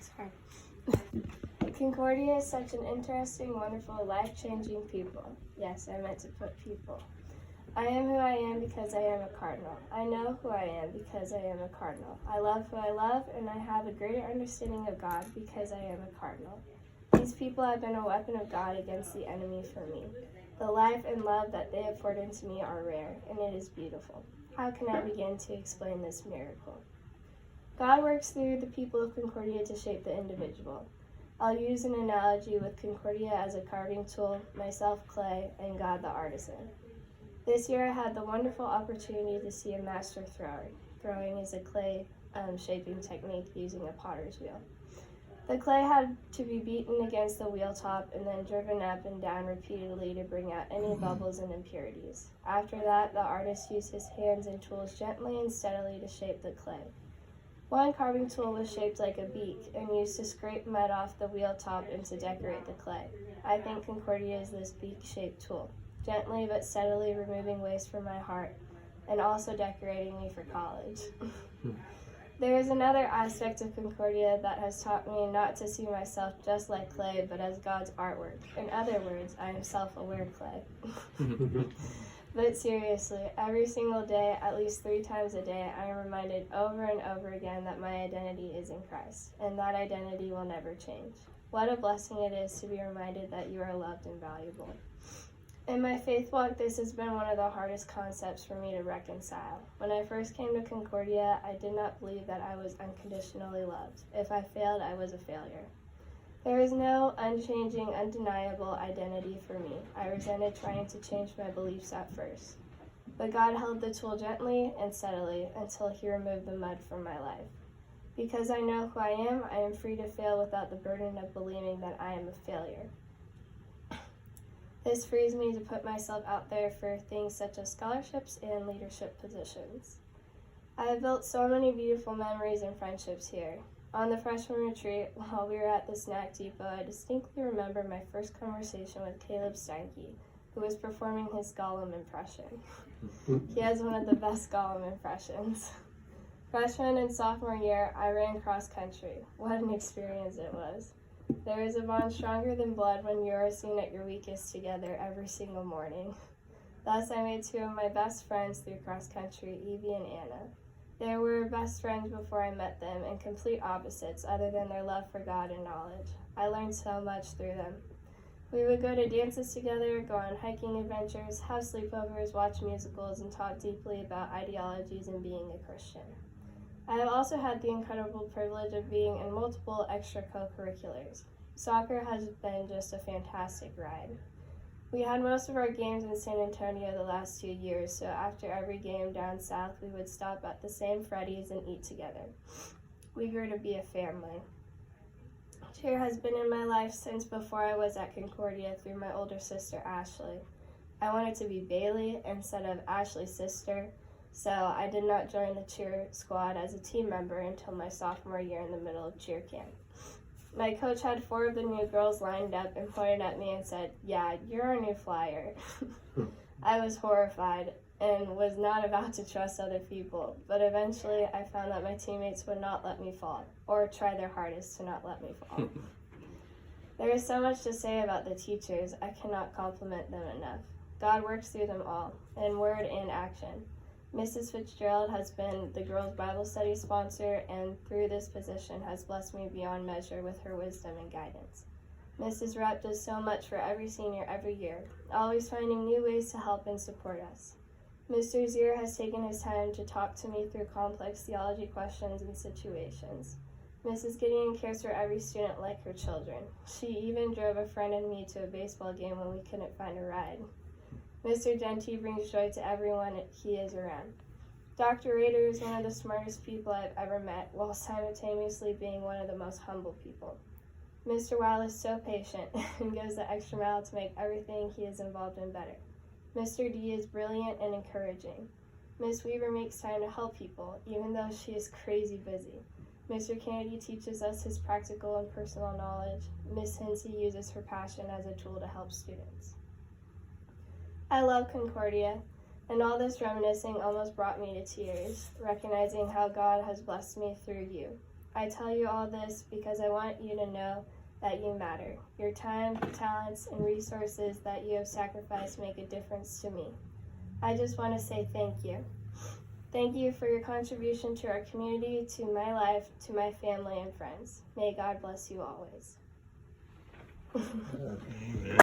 Sorry. Concordia is such an interesting, wonderful, life-changing people. Yes, I meant to put people. I am who I am because I am a cardinal. I know who I am because I am a cardinal. I love who I love, and I have a greater understanding of God because I am a cardinal. These people have been a weapon of God against the enemy for me. The life and love that they have poured into me are rare, and it is beautiful. How can I begin to explain this miracle? God works through the people of Concordia to shape the individual. I'll use an analogy with Concordia as a carving tool, myself clay, and God the artisan. This year I had the wonderful opportunity to see a master thrower. Throwing is a clay shaping technique using a potter's wheel. The clay had to be beaten against the wheel top and then driven up and down repeatedly to bring out any bubbles and impurities. After that, the artist used his hands and tools gently and steadily to shape the clay. One carving tool was shaped like a beak and used to scrape mud off the wheel top and to decorate the clay. I think Concordia is this beak-shaped tool, gently but steadily removing waste from my heart and also decorating me for college. There is another aspect of Concordia that has taught me not to see myself just like clay, but as God's artwork. In other words, I am self-aware clay. But seriously, every single day, at least 3 times a day, I am reminded over and over again that my identity is in Christ, and that identity will never change. What a blessing it is to be reminded that you are loved and valuable. In my faith walk, this has been one of the hardest concepts for me to reconcile. When I first came to Concordia, I did not believe that I was unconditionally loved. If I failed, I was a failure. There is no unchanging, undeniable identity for me. I resented trying to change my beliefs at first. But God held the tool gently and steadily until He removed the mud from my life. Because I know who I am free to fail without the burden of believing that I am a failure. This frees me to put myself out there for things such as scholarships and leadership positions. I have built so many beautiful memories and friendships here. On the freshman retreat, while we were at the snack depot, I distinctly remember my first conversation with Caleb Steinke, who was performing his Gollum impression. He has one of the best Gollum impressions. Freshman and sophomore year, I ran cross country. What an experience it was. There is a bond stronger than blood when you are seen at your weakest together every single morning. Thus, I made 2 of my best friends through cross country, Evie and Anna. They were best friends before I met them and complete opposites other than their love for God and knowledge. I learned so much through them. We would go to dances together, go on hiking adventures, have sleepovers, watch musicals, and talk deeply about ideologies and being a Christian. I have also had the incredible privilege of being in multiple extra co-curriculars. Soccer has been just a fantastic ride. We had most of our games in San Antonio the last 2 years, so after every game down south, we would stop at the same Freddy's and eat together. We grew to be a family. Cheer has been in my life since before I was at Concordia through my older sister, Ashley. I wanted to be Bailey instead of Ashley's sister, so I did not join the cheer squad as a team member until my sophomore year in the middle of cheer camp. My coach had 4 of the new girls lined up and pointed at me and said, "Yeah, you're our new flyer." I was horrified and was not about to trust other people, but eventually I found that my teammates would not let me fall, or try their hardest to not let me fall. There is so much to say about the teachers, I cannot compliment them enough. God works through them all, in word and action. Mrs. Fitzgerald has been the girls' Bible study sponsor, and through this position has blessed me beyond measure with her wisdom and guidance. Mrs. Rupp does so much for every senior every year, always finding new ways to help and support us. Mr. Zier has taken his time to talk to me through complex theology questions and situations. Mrs. Gideon cares for every student like her children. She even drove a friend and me to a baseball game when we couldn't find a ride. Mr. Genty brings joy to everyone he is around. Dr. Rader is one of the smartest people I've ever met, while simultaneously being one of the most humble people. Mr. Weil is so patient and goes the extra mile to make everything he is involved in better. Mr. D is brilliant and encouraging. Miss Weaver makes time to help people, even though she is crazy busy. Mr. Kennedy teaches us his practical and personal knowledge. Miss Hinsey uses her passion as a tool to help students. I love Concordia, and all this reminiscing almost brought me to tears, recognizing how God has blessed me through you. I tell you all this because I want you to know that you matter. Your time, talents, and resources that you have sacrificed make a difference to me. I just want to say thank you. Thank you for your contribution to our community, to my life, to my family and friends. May God bless you always.